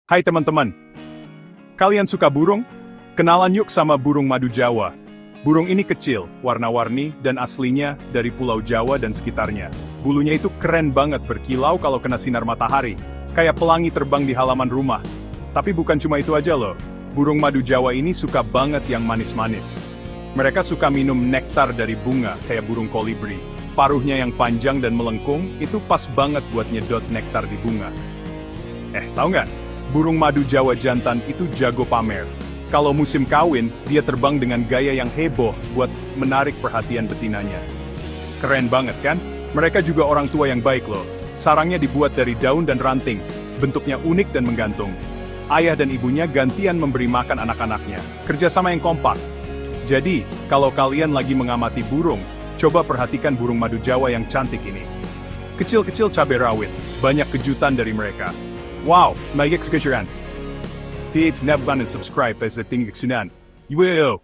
Hai teman-teman, kalian suka burung? Kenalan yuk sama burung madu Jawa. Burung ini kecil, warna-warni, dan aslinya dari Pulau Jawa dan sekitarnya. Bulunya itu keren banget berkilau kalau kena sinar matahari, kayak pelangi terbang di halaman rumah. Tapi bukan cuma itu aja loh, burung madu Jawa ini suka banget yang manis-manis. Mereka suka minum nektar dari bunga, kayak burung kolibri. Paruhnya yang panjang dan melengkung, itu pas banget buat nyedot nektar di bunga. Tahu nggak? Burung madu Jawa jantan itu jago pamer. Kalau musim kawin, dia terbang dengan gaya yang heboh buat menarik perhatian betinanya. Keren banget kan? Mereka juga orang tua yang baik loh. Sarangnya dibuat dari daun dan ranting. Bentuknya unik dan menggantung. Ayah dan ibunya gantian memberi makan anak-anaknya. Kerjasama yang kompak. Jadi, kalau kalian lagi mengamati burung, coba perhatikan burung madu Jawa yang cantik ini. Kecil-kecil cabai rawit, banyak kejutan dari mereka. Wow, memikat sekarang. Subscribe as the thing. Yo.